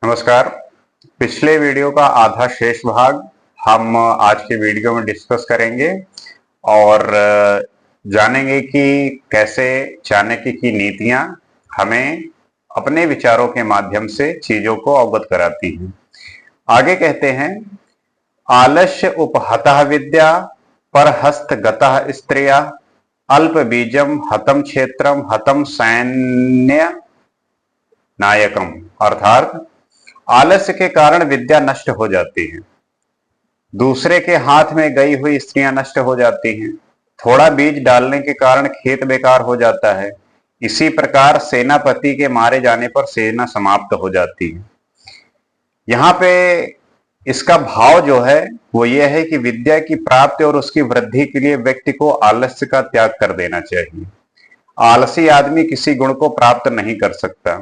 नमस्कार। पिछले वीडियो का आधा शेष भाग हम आज के वीडियो में डिस्कस करेंगे और जानेंगे कि कैसे चाणक्य की नीतियां हमें अपने विचारों के माध्यम से चीजों को अवगत कराती हैं। आगे कहते हैं, आलस्य उपहतः विद्या परहस्त गतः स्त्रिया अल्प बीजम हतम क्षेत्रम हतम सैन्य नायकम। अर्थात आलस्य के कारण विद्या नष्ट हो जाती है, दूसरे के हाथ में गई हुई स्त्रियां नष्ट हो जाती हैं, थोड़ा बीज डालने के कारण खेत बेकार हो जाता है। इसी प्रकार सेनापति के मारे जाने पर सेना समाप्त हो जाती है। यहाँ पे इसका भाव जो है वो ये है कि विद्या की प्राप्ति और उसकी वृद्धि के लिए व्यक्ति को आलस्य का त्याग कर देना चाहिए। आलसी आदमी किसी गुण को प्राप्त नहीं कर सकता,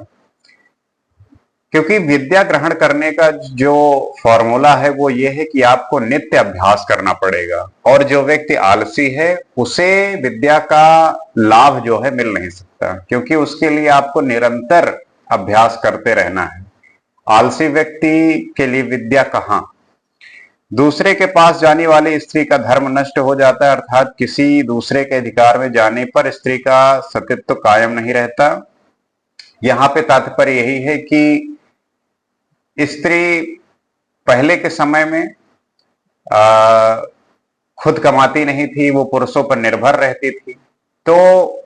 क्योंकि विद्या ग्रहण करने का जो फॉर्मूला है वो ये है कि आपको नित्य अभ्यास करना पड़ेगा, और जो व्यक्ति आलसी है उसे विद्या का लाभ जो है मिल नहीं सकता, क्योंकि उसके लिए आपको निरंतर अभ्यास करते रहना है। आलसी व्यक्ति के लिए विद्या कहाँ। दूसरे के पास जाने वाली स्त्री का धर्म नष्ट हो जाता है, अर्थात किसी दूसरे के अधिकार में जाने पर स्त्री का सतीत्व कायम नहीं रहता। यहाँ पे तात्पर्य यही है कि स्त्री पहले के समय में खुद कमाती नहीं थी, वो पुरुषों पर निर्भर रहती थी। तो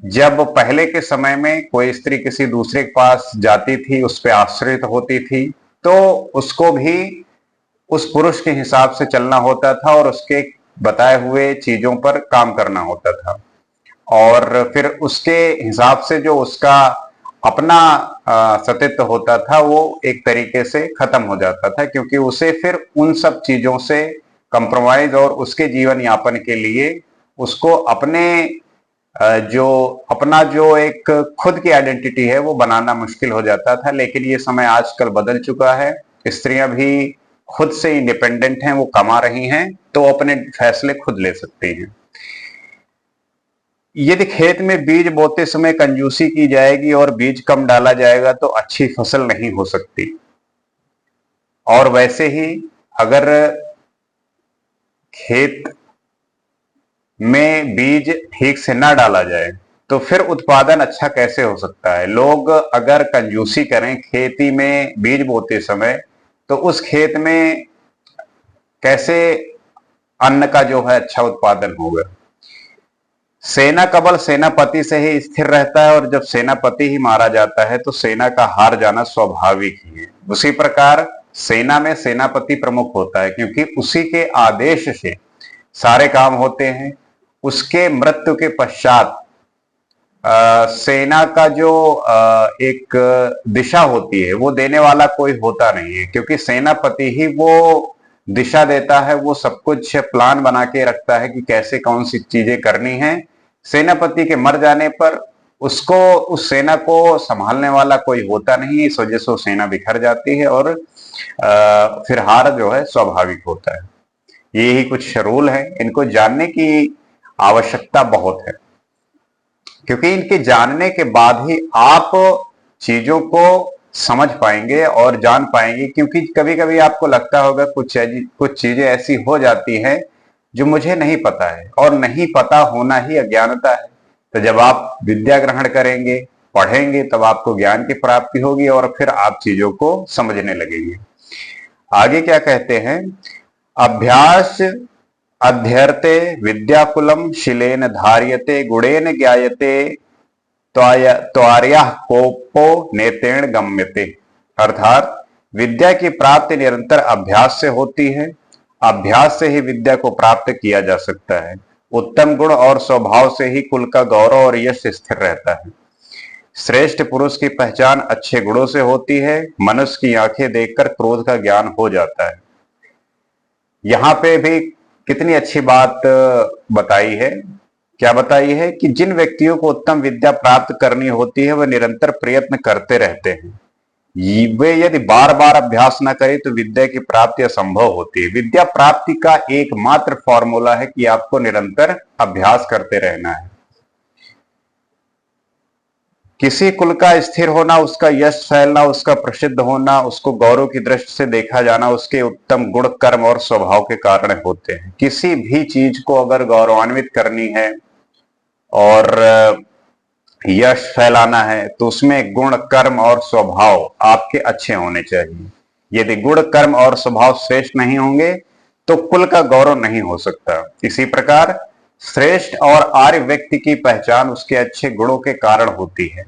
जब पहले के समय में कोई स्त्री किसी दूसरे के पास जाती थी, उस पर आश्रित होती थी, तो उसको भी उस पुरुष के हिसाब से चलना होता था और उसके बताए हुए चीजों पर काम करना होता था, और फिर उसके हिसाब से जो उसका अपना सतीत्व होता था वो एक तरीके से खत्म हो जाता था, क्योंकि उसे फिर उन सब चीजों से कंप्रोमाइज और उसके जीवन यापन के लिए उसको अपना जो एक खुद की आइडेंटिटी है वो बनाना मुश्किल हो जाता था। लेकिन ये समय आजकल बदल चुका है, स्त्रियां भी खुद से इंडिपेंडेंट हैं, वो कमा रही हैं, तो अपने फैसले खुद ले सकती हैं। यदि खेत में बीज बोते समय कंजूसी की जाएगी और बीज कम डाला जाएगा तो अच्छी फसल नहीं हो सकती, और वैसे ही अगर खेत में बीज ठीक से ना डाला जाए तो फिर उत्पादन अच्छा कैसे हो सकता है। लोग अगर कंजूसी करें खेती में बीज बोते समय, तो उस खेत में कैसे अन्न का जो है अच्छा उत्पादन होगा। सेना का बल सेनापति से ही स्थिर रहता है, और जब सेनापति ही मारा जाता है तो सेना का हार जाना स्वाभाविक ही है। उसी प्रकार सेना में सेनापति प्रमुख होता है, क्योंकि उसी के आदेश से सारे काम होते हैं। उसके मृत्यु के पश्चात सेना का जो एक दिशा होती है वो देने वाला कोई होता नहीं है, क्योंकि सेनापति ही वो दिशा देता है, वो सब कुछ प्लान बना के रखता है कि कैसे कौन सी चीजें करनी है। सेनापति के मर जाने पर उसको उस सेना को संभालने वाला कोई होता नहीं, इस वजह से वो सेना बिखर जाती है और फिर हार जो है स्वाभाविक होता है। यही कुछ रूल है, इनको जानने की आवश्यकता बहुत है, क्योंकि इनके जानने के बाद ही आप चीजों को समझ पाएंगे और जान पाएंगे। क्योंकि कभी कभी आपको लगता होगा कुछ चीजें ऐसी हो जाती हैं जो मुझे नहीं पता है, और नहीं पता होना ही अज्ञानता है। तो जब आप विद्या ग्रहण करेंगे, पढ़ेंगे, तब आपको ज्ञान की प्राप्ति होगी और फिर आप चीजों को समझने लगेंगे। आगे क्या कहते हैं, अभ्यास अध्यर्ते विद्याकुलम शिलेन धार्यते गुणेन ज्ञायते त्वार्यः कोपो नेतेन गम्यते। अर्थात विद्या की प्राप्ति निरंतर अभ्यास से होती है, अभ्यास से ही विद्या को प्राप्त किया जा सकता है। उत्तम गुण और स्वभाव से ही कुल का गौरव और यश स्थिर रहता है। श्रेष्ठ पुरुष की पहचान अच्छे गुणों से होती है। मनुष्य की आंखें देखकर क्रोध का ज्ञान हो जाता है। यहां पे भी कितनी अच्छी बात बताई है। क्या बताई है कि जिन व्यक्तियों को उत्तम विद्या प्राप्त करनी होती है वह निरंतर प्रयत्न करते रहते हैं। वे यदि बार बार अभ्यास न करें तो विद्या की प्राप्ति असंभव होती है। विद्या प्राप्ति का एकमात्र फॉर्मूला है कि आपको निरंतर अभ्यास करते रहना है। किसी कुल का स्थिर होना, उसका यश फैलना, उसका प्रसिद्ध होना, उसको गौरव की दृष्टि से देखा जाना उसके उत्तम गुण, कर्म और स्वभाव के कारण होते हैं। किसी भी चीज को अगर गौरवान्वित करनी है और यश फैलाना है तो उसमें गुण, कर्म और स्वभाव आपके अच्छे होने चाहिए। यदि गुण, कर्म और स्वभाव श्रेष्ठ नहीं होंगे तो कुल का गौरव नहीं हो सकता। इसी प्रकार श्रेष्ठ और आर्य व्यक्ति की पहचान उसके अच्छे गुणों के कारण होती है।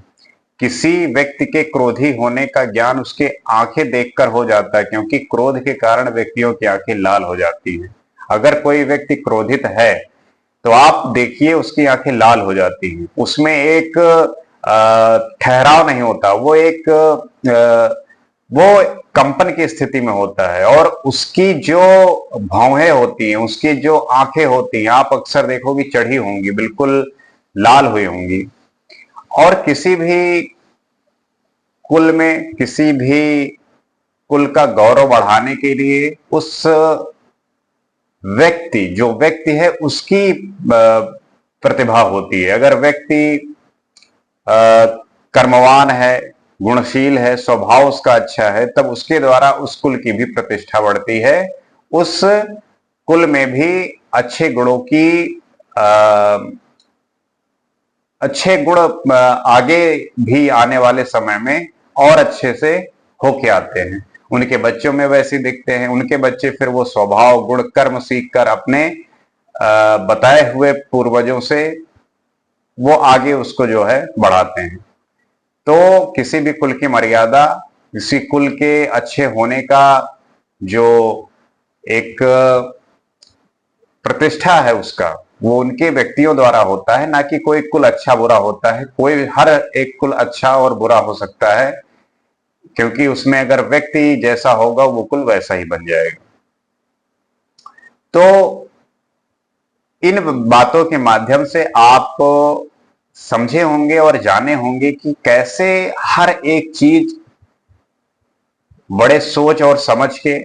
किसी व्यक्ति के क्रोधी होने का ज्ञान उसके आंखें देखकर हो जाता है, क्योंकि क्रोध के कारण व्यक्तियों की आंखें लाल हो जाती हैं। अगर कोई व्यक्ति क्रोधित है तो आप देखिए उसकी आंखें लाल हो जाती हैं। उसमें एक ठहराव नहीं होता, वो कंपन की स्थिति में होता है और उसकी जो भौहें होती हैं, उसकी जो आंखें होती हैं, आप अक्सर देखोगे चढ़ी होंगी, बिल्कुल लाल हुई होंगी। और किसी भी कुल में, किसी भी कुल का गौरव बढ़ाने के लिए उस जो व्यक्ति है उसकी प्रतिभा होती है। अगर व्यक्ति कर्मवान है, गुणशील है, स्वभाव उसका अच्छा है, तब उसके द्वारा उस कुल की भी प्रतिष्ठा बढ़ती है। उस कुल में भी अच्छे गुणों की अच्छे गुण आगे भी आने वाले समय में और अच्छे से होके आते हैं। उनके बच्चों में वैसे दिखते हैं। उनके बच्चे फिर वो स्वभाव, गुण, कर्म सीखकर अपने बताए हुए पूर्वजों से वो आगे उसको जो है बढ़ाते हैं। तो किसी भी कुल की मर्यादा, किसी कुल के अच्छे होने का जो एक प्रतिष्ठा है उसका, वो उनके व्यक्तियों द्वारा होता है, ना कि कोई कुल अच्छा बुरा होता है। हर एक कुल अच्छा और बुरा हो सकता है, क्योंकि उसमें अगर व्यक्ति जैसा होगा वो कुल वैसा ही बन जाएगा। तो इन बातों के माध्यम से आप समझे होंगे और जाने होंगे कि कैसे हर एक चीज बड़े सोच और समझ के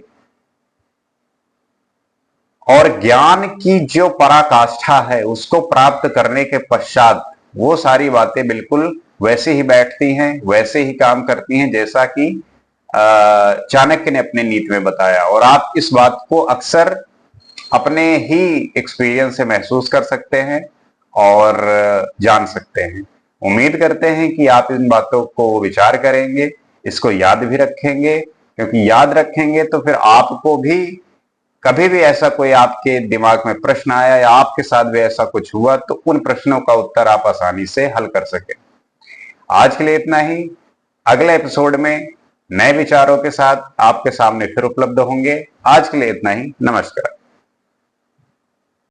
और ज्ञान की जो पराकाष्ठा है उसको प्राप्त करने के पश्चात वो सारी बातें बिल्कुल वैसे ही बैठती हैं, वैसे ही काम करती हैं जैसा कि चाणक्य ने अपने नीति में बताया। और आप इस बात को अक्सर अपने ही एक्सपीरियंस से महसूस कर सकते हैं और जान सकते हैं। उम्मीद करते हैं कि आप इन बातों को विचार करेंगे, इसको याद भी रखेंगे, क्योंकि याद रखेंगे तो फिर आपको भी कभी भी ऐसा कोई आपके दिमाग में प्रश्न आया या आपके साथ भी ऐसा कुछ हुआ तो उन प्रश्नों का उत्तर आप आसानी से हल कर सके। आज के लिए इतना ही। अगले एपिसोड में नए विचारों के साथ आपके सामने फिर उपलब्ध होंगे। आज के लिए इतना ही। नमस्कार।